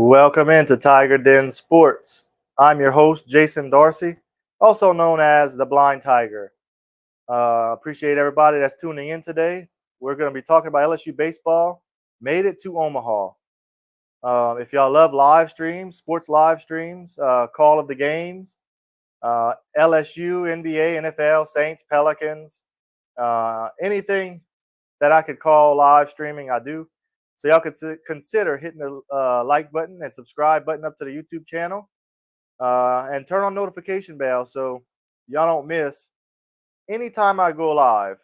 Welcome into Tiger Den Sports. I'm your host, Jason Darcy, also known as the Blind Tiger. Appreciate everybody that's tuning in today. We're going to be talking about LSU Baseball. Made it to Omaha. If y'all love live streams, sports live streams, call of the games, LSU, NBA, NFL, Saints, Pelicans, anything that I could call live streaming, I do. So y'all could consider hitting the like button and subscribe button up to the YouTube channel, and turn on notification bell so y'all don't miss anytime I go live,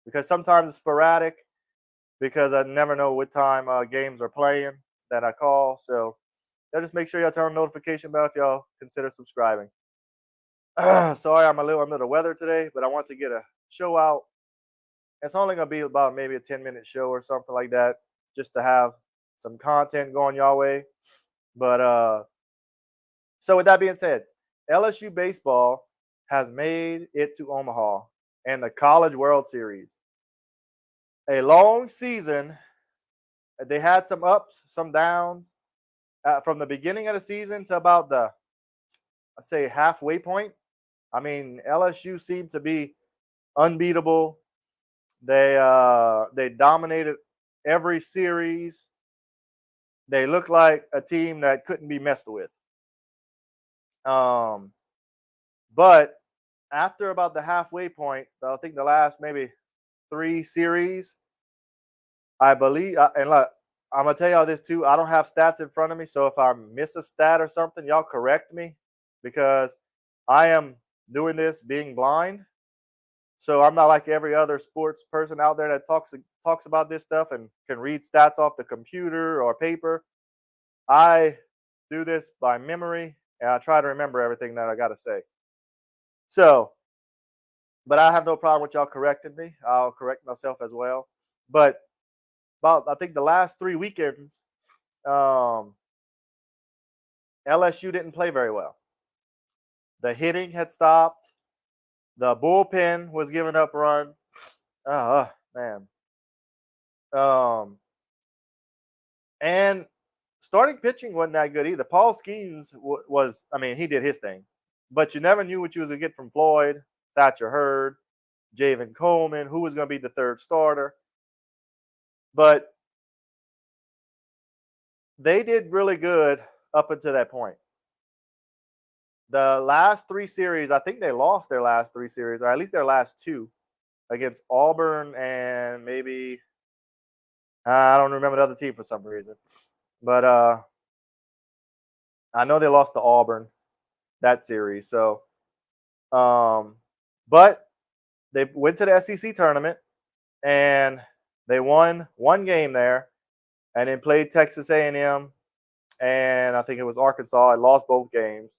because sometimes it's sporadic because I never know what time games are playing that I call. So y'all just make sure y'all turn on notification bell if y'all consider subscribing. Sorry, I'm a little under the weather today, but I want to get a show out. It's only going to be about maybe a 10-minute show or something like that, just to have some content going your way. But so with that being said, LSU Baseball has made it to Omaha and the College World Series. A long season. They had some ups, some downs, from the beginning of the season to about the, I say, halfway point. I mean, LSU seemed to be unbeatable. They dominated every series. They looked like a team that couldn't be messed with. But after about the halfway point, I think the last maybe 3 series, I believe, and look, I'm gonna tell y'all this too. I don't have stats in front of me, so if I miss a stat or something, y'all correct me, because I am doing this being blind. So I'm not like every other sports person out there that talks about this stuff and can read stats off the computer or paper. I do this by memory, and I try to remember everything that I got to say. So, but I have no problem with y'all correcting me. I'll correct myself as well. But about, I think, the last 3 weekends, LSU didn't play very well. The hitting had stopped. The bullpen was giving up runs. Oh, man. And starting pitching wasn't that good either. Paul Skeens was, I mean, he did his thing. But you never knew what you was going to get from Floyd, Thatcher Hurd, Javen Coleman, who was going to be the third starter. But they did really good up until that point. The last 3 series, I think they lost their last 3 series, or at least their last 2, against Auburn and maybe, I don't remember the other team for some reason. But I know they lost to Auburn that series. So, but they went to the SEC tournament and they won 1 game there, and then played Texas A&M, and I think it was Arkansas. I lost both games.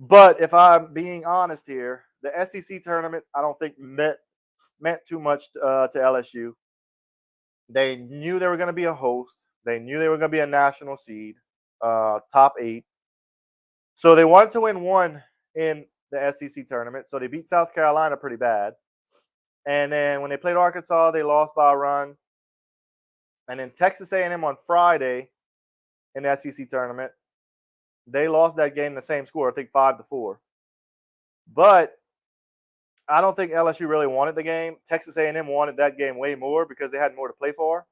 But if I'm being honest here, the SEC tournament I don't think meant too much to LSU. They knew they were going to be a host. They knew they were going to be a national seed, top 8. So they wanted to win 1 in the SEC tournament. So they beat South Carolina pretty bad. And then when they played Arkansas, they lost by a run. And then Texas A&M on Friday in the SEC tournament, they lost that game the same score, I think 5-4. But I don't think LSU really wanted the game. Texas A&M wanted that game way more because they had more to play for.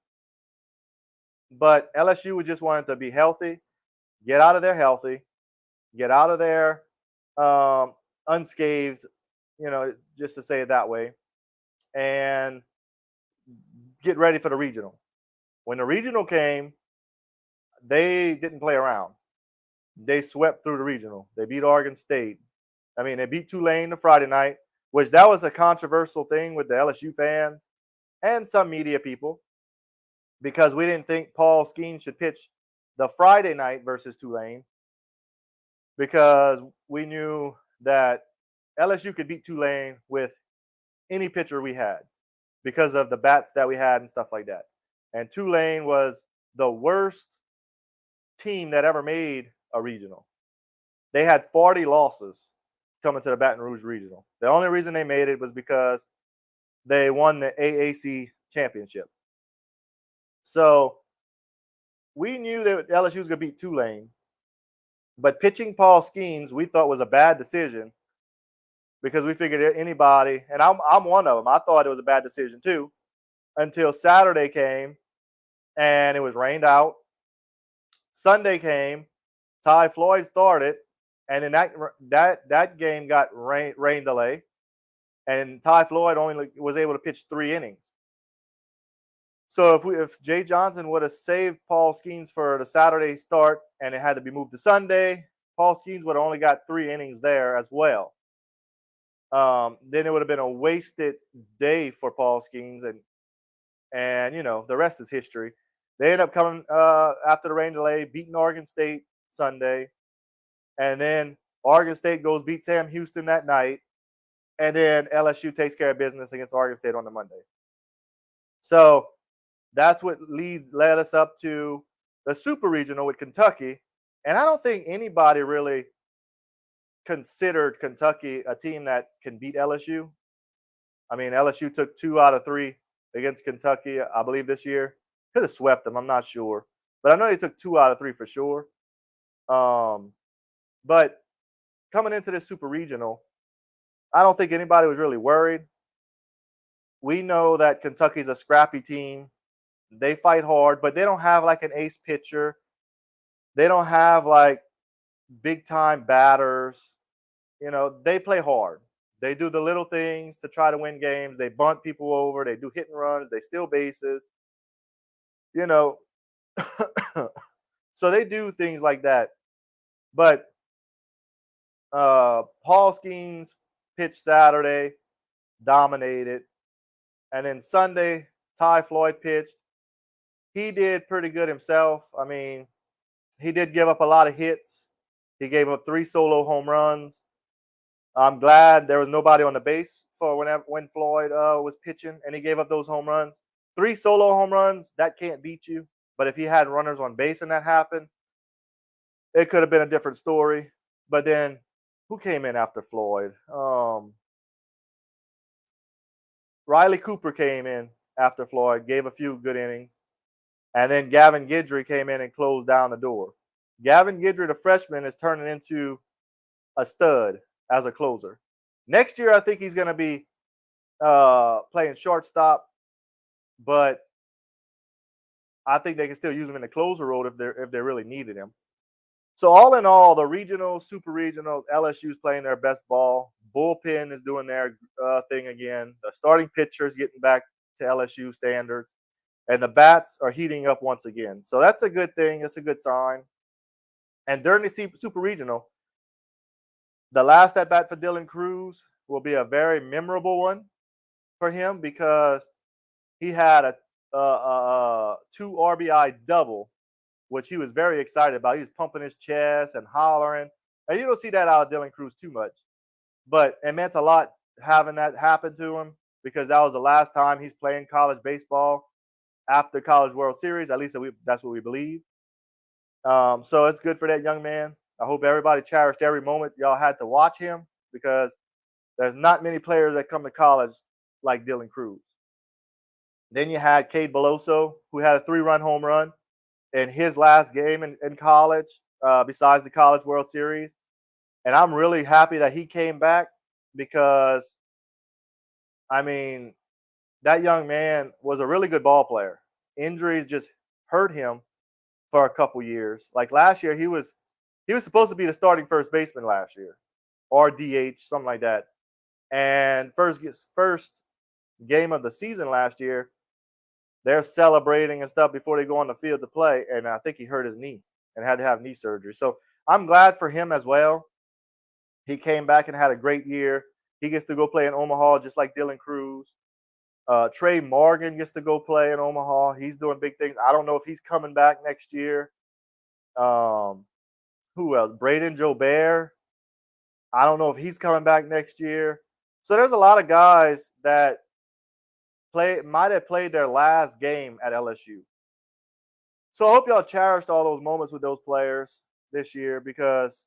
But LSU just wanted to be healthy, get out of there healthy, get out of there unscathed, just to say it that way, and get ready for the regional. When the regional came, they didn't play around. They swept through the regional. They beat Oregon State. I mean, they beat Tulane the Friday night, which that was a controversial thing with the LSU fans and some media people, because we didn't think Paul Skeens should pitch the Friday night versus Tulane, because we knew that LSU could beat Tulane with any pitcher we had because of the bats that we had and stuff like that. And Tulane was the worst team that ever made a regional. They had 40 losses coming to the Baton Rouge Regional. The only reason they made it was because they won the AAC championship. So we knew that LSU was going to beat Tulane, but pitching Paul Skeens we thought was a bad decision because we figured anybody, and I'm one of them. I thought it was a bad decision too until Saturday came and it was rained out. Sunday came, Ty Floyd started, and then that game got rain delay, and Ty Floyd only was able to pitch 3 innings. So if Jay Johnson would have saved Paul Skeens for the Saturday start and it had to be moved to Sunday, Paul Skeens would have only got 3 innings there as well. Then it would have been a wasted day for Paul Skeens, and the rest is history. They end up coming after the rain delay, beating Oregon State Sunday, and then Oregon State goes beat Sam Houston that night, and then LSU takes care of business against Oregon State on the Monday. So that's what led us up to the Super Regional with Kentucky, and I don't think anybody really considered Kentucky a team that can beat LSU. I mean, LSU took 2 out of 3 against Kentucky, I believe, this year. Could have swept them, I'm not sure. But I know they took 2 out of 3 for sure. But coming into this Super Regional, I don't think anybody was really worried. We know that Kentucky's a scrappy team. They fight hard, but they don't have like an ace pitcher. They don't have like big-time batters. They play hard. They do the little things to try to win games. They bunt people over. They do hit and runs. They steal bases. So they do things like that. But Paul Skeens pitched Saturday, dominated. And then Sunday, Ty Floyd pitched. He did pretty good himself. I mean, he did give up a lot of hits. He gave up 3 solo home runs. I'm glad there was nobody on the base for when Floyd was pitching, and he gave up those home runs. 3 solo home runs, that can't beat you. But if he had runners on base and that happened, it could have been a different story. But then, who came in after Floyd? Riley Cooper came in after Floyd, gave a few good innings. And then Gavin Guidry came in and closed down the door. Gavin Guidry, the freshman, is turning into a stud as a closer. Next year, I think he's going to be playing shortstop, but I think they can still use him in the closer role if they really needed him. So all in all, the regional, super regional, LSU's playing their best ball. Bullpen is doing their thing again. The starting pitcher is getting back to LSU standards. And the bats are heating up once again. So that's a good thing. That's a good sign. And during the super regional, the last at bat for Dylan Cruz will be a very memorable one for him because he had a 2 RBI double, which he was very excited about. He was pumping his chest and hollering. And you don't see that out of Dylan Cruz too much. But it meant a lot having that happen to him because that was the last time he's playing college baseball after College World Series. At least that's what we believe. So it's good for that young man. I hope everybody cherished every moment y'all had to watch him because there's not many players that come to college like Dylan Cruz. Then you had Cade Beloso, who had a 3-run home run in his last game in college, besides the College World Series. And I'm really happy that he came back because, I mean, that young man was a really good ball player. Injuries just hurt him for a couple years. Like last year, he was supposed to be the starting first baseman last year, or DH, something like that. And first game of the season last year, they're celebrating and stuff before they go on the field to play. And I think he hurt his knee and had to have knee surgery. So I'm glad for him as well. He came back and had a great year. He gets to go play in Omaha just like Dylan Cruz. Trey Morgan gets to go play in Omaha. He's doing big things. I don't know if he's coming back next year. Who else? Braden Jobert. I don't know if he's coming back next year. So there's a lot of guys that might have played their last game at LSU. So I hope y'all cherished all those moments with those players this year because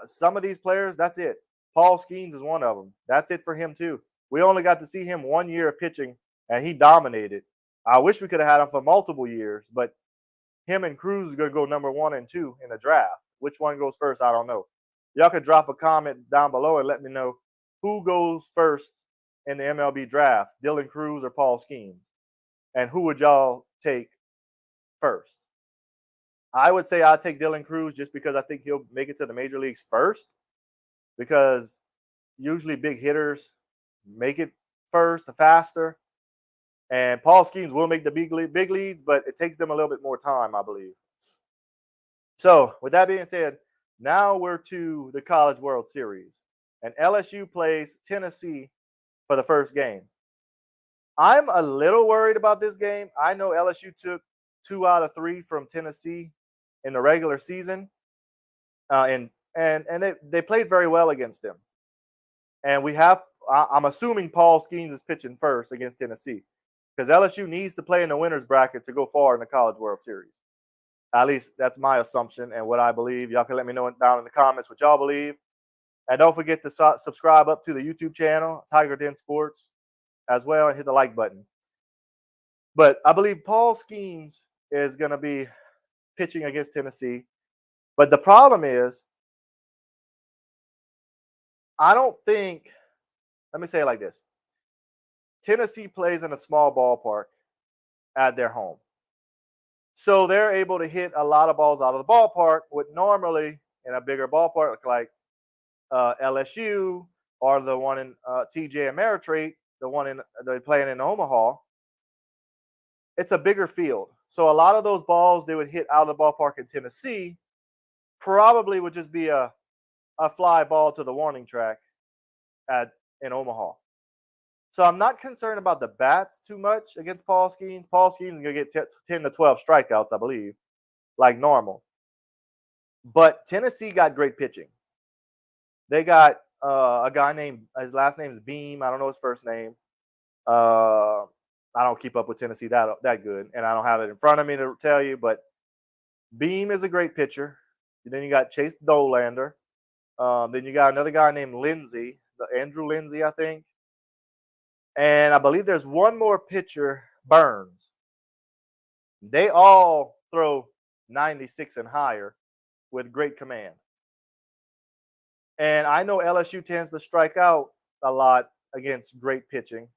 some of these players, that's it. Paul Skeens is one of them. That's it for him too. We only got to see him 1 year of pitching, and he dominated. I wish we could have had him for multiple years, but him and Cruz is going to go number 1 and 2 in the draft. Which one goes first? I don't know. Y'all could drop a comment down below and let me know who goes first in the MLB draft, Dylan Cruz or Paul Skeens, and who would y'all take first? I would say I'd take Dylan Cruz just because I think he'll make it to the major leagues first, because usually big hitters make it first, faster. And Paul Skeens will make the big leagues, but it takes them a little bit more time, I believe. So, with that being said, now we're to the College World Series. And LSU plays Tennessee for the first game. I'm a little worried about this game. I know LSU took 2 out of 3 from Tennessee in the regular season. And they played very well against them. And I'm assuming Paul Skeens is pitching first against Tennessee, because LSU needs to play in the winner's bracket to go far in the College World Series. At least that's my assumption and what I believe. Y'all can let me know down in the comments what y'all believe. And don't forget to subscribe up to the YouTube channel, Tiger Den Sports, as well, and hit the like button. But I believe Paul Skeens is going to be pitching against Tennessee. But the problem is, I don't think, let me say it like this. Tennessee plays in a small ballpark at their home. So they're able to hit a lot of balls out of the ballpark, with normally in a bigger ballpark like LSU or the one in TJ Ameritrade, the one they're playing in Omaha, it's a bigger field. So a lot of those balls they would hit out of the ballpark in Tennessee probably would just be a fly ball to the warning track in Omaha. So I'm not concerned about the bats too much against Paul Skeens. Paul Skeens is going to get 10 to 12 strikeouts, I believe, like normal. But Tennessee got great pitching. They got a guy named, his last name is Beam. I don't know his first name. I don't keep up with Tennessee that good, and I don't have it in front of me to tell you, but Beam is a great pitcher. And then you got Chase Dolander. Then you got another guy named Lindsey, Andrew Lindsey, I think. And I believe there's one more pitcher, Burns. They all throw 96 and higher with great command. And I know LSU tends to strike out a lot against great pitching.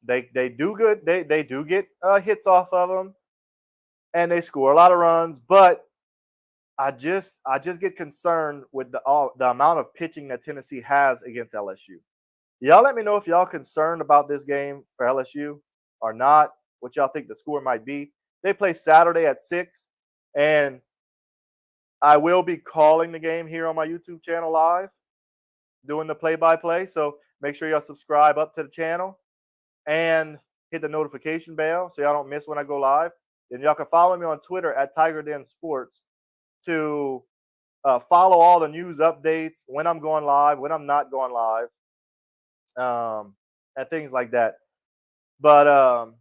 They do good. They do get hits off of them, and they score a lot of runs. But I just get concerned with the amount of pitching that Tennessee has against LSU. Y'all let me know if y'all concerned about this game for LSU or not, what y'all think the score might be. They play Saturday at 6, and I will be calling the game here on my YouTube channel live, doing the play-by-play. So make sure y'all subscribe up to the channel and hit the notification bell so y'all don't miss when I go live. And y'all can follow me on Twitter at Tiger Den Sports to follow all the news updates, when I'm going live, when I'm not going live. And things like that. But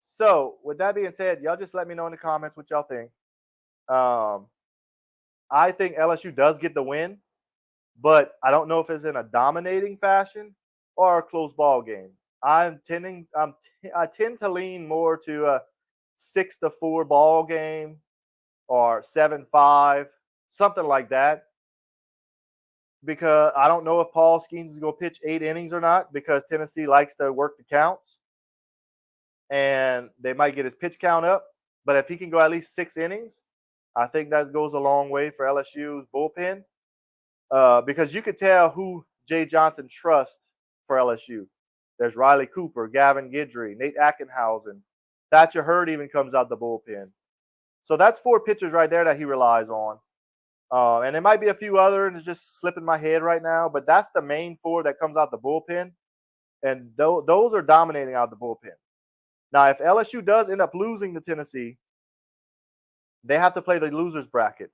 so with that being said, y'all just let me know in the comments what y'all think. I think LSU does get the win, but I don't know if it's in a dominating fashion or a close ball game. I tend to lean more to a 6-4 ball game or 7-5, something like that. Because I don't know if Paul Skeens is going to pitch 8 innings or not, because Tennessee likes to work the counts. And they might get his pitch count up. But if he can go at least 6 innings, I think that goes a long way for LSU's bullpen. Because you could tell who Jay Johnson trusts for LSU. There's Riley Cooper, Gavin Guidry, Nate Ackenhausen. Thatcher Hurd even comes out the bullpen. So that's 4 pitchers right there that he relies on. And there might be a few others, and it's just slipping my head right now, but that's the main 4 that comes out the bullpen, and those are dominating out the bullpen. Now, if LSU does end up losing to Tennessee, they have to play the losers bracket.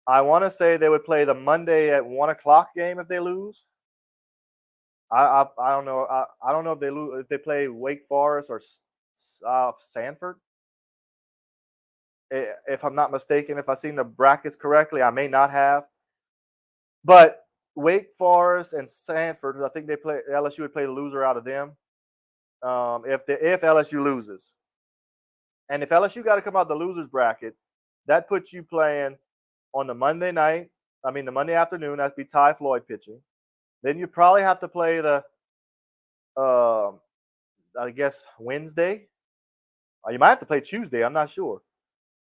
I want to say they would play the Monday at 1:00 game if they lose. I don't know. I don't know if they lose, if they play Wake Forest or Sanford. If I'm not mistaken, if I've seen the brackets correctly, I may not have. But Wake Forest and Sanford, I think LSU would play the loser out of them if LSU loses. And if LSU got to come out the losers bracket, that puts you playing on the Monday night. The Monday afternoon. That'd be Ty Floyd pitching. Then you probably have to play the, I guess, Wednesday. You might have to play Tuesday. I'm not sure.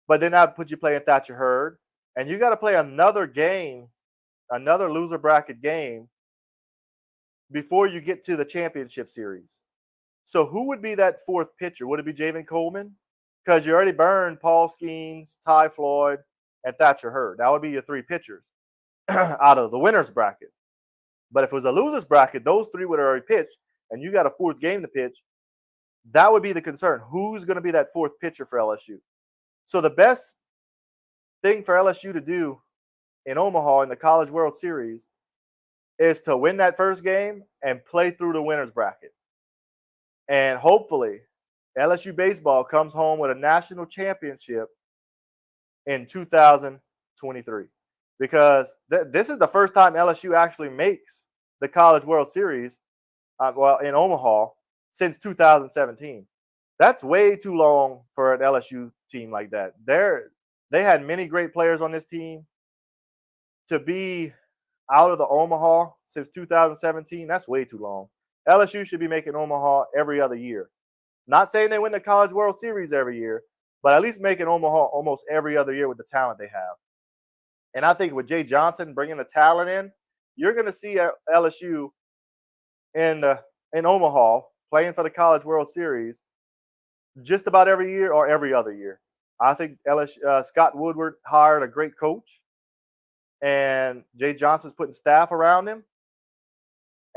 But then that puts you playing Thatcher Hurd. And you got to play another game, another loser bracket game before you get to the championship series. So who would be that fourth pitcher? Would it be Javen Coleman? Because you already burned Paul Skeens, Ty Floyd, and Thatcher Hurd. That would be your three pitchers out of the winner's bracket. But if it was a loser's bracket, those three would have already pitched, and you got a fourth game to pitch. That would be the concern. Who's going to be that fourth pitcher for LSU? So the best thing for LSU to do in Omaha in the College World Series is to win that first game and play through the winner's bracket. And hopefully, LSU Baseball comes home with a national championship in 2023. Because this is the first time LSU actually makes the College World Series, in Omaha, since 2017. That's way too long for an LSU team like that. They had many great players on this team. To be out of the Omaha since 2017, that's way too long. LSU should be making Omaha every other year. Not saying they win the College World Series every year, but at least making Omaha almost every other year with the talent they have. And I think with Jay Johnson bringing the talent in, you're going to see LSU in Omaha playing for the College World Series just about every year or every other year. I think Scott Woodward hired a great coach, and Jay Johnson's putting staff around him.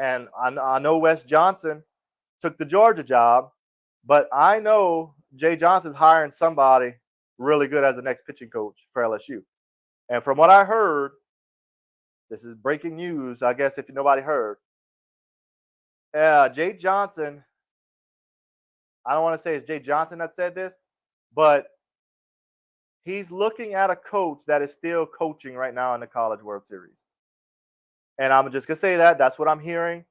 And I know Wes Johnson took the Georgia job, but I know Jay Johnson's hiring somebody really good as the next pitching coach for LSU. And from what I heard, this is breaking news, I guess, if nobody heard. Jay Johnson, I don't want to say it's Jay Johnson that said this, but he's looking at a coach that is still coaching right now in the College World Series. And I'm just going to say that. That's what I'm hearing.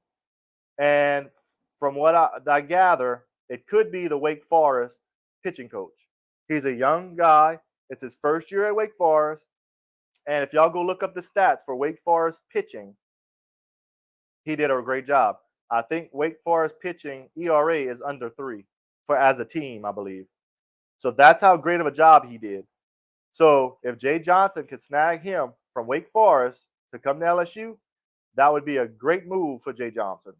And from what I gather, it could be the Wake Forest pitching coach. He's a young guy. It's his first year at Wake Forest. And if y'all go look up the stats for Wake Forest pitching, he did a great job. I think Wake Forest pitching ERA is under 3 as a team, I believe. So that's how great of a job he did. So if Jay Johnson could snag him from Wake Forest to come to LSU, that would be a great move for Jay Johnson.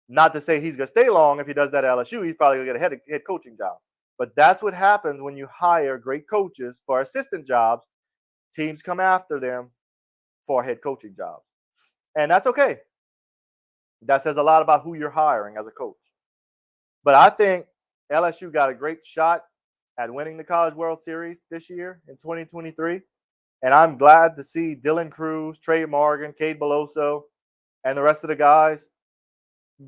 Not to say he's going to stay long. If he does that at LSU, he's probably going to get a head coaching job. But that's what happens when you hire great coaches for assistant jobs. Teams come after them for head coaching jobs. And that's okay. That says a lot about who you're hiring as a coach. But I think LSU got a great shot at winning the College World Series this year in 2023. And I'm glad to see Dylan Cruz, Trey Morgan, Cade Beloso, and the rest of the guys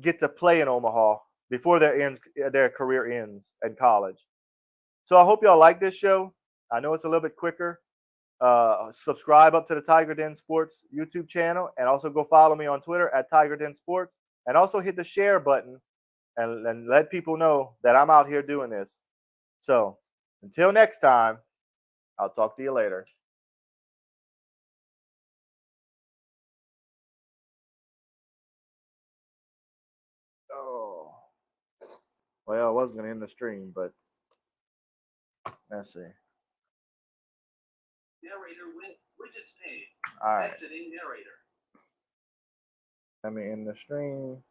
get to play in Omaha before their career ends in college. So I hope y'all like this show. I know it's a little bit quicker. Subscribe up to the Tiger Den Sports YouTube channel, and also go follow me on Twitter at Tiger Den Sports, and also hit the share button and let people know that I'm out here doing this. So until next time, I'll talk to you later. Oh, well, I was going to end the stream, but let's see. Narrator widget's name. All right. Exiting narrator. Let me end the stream.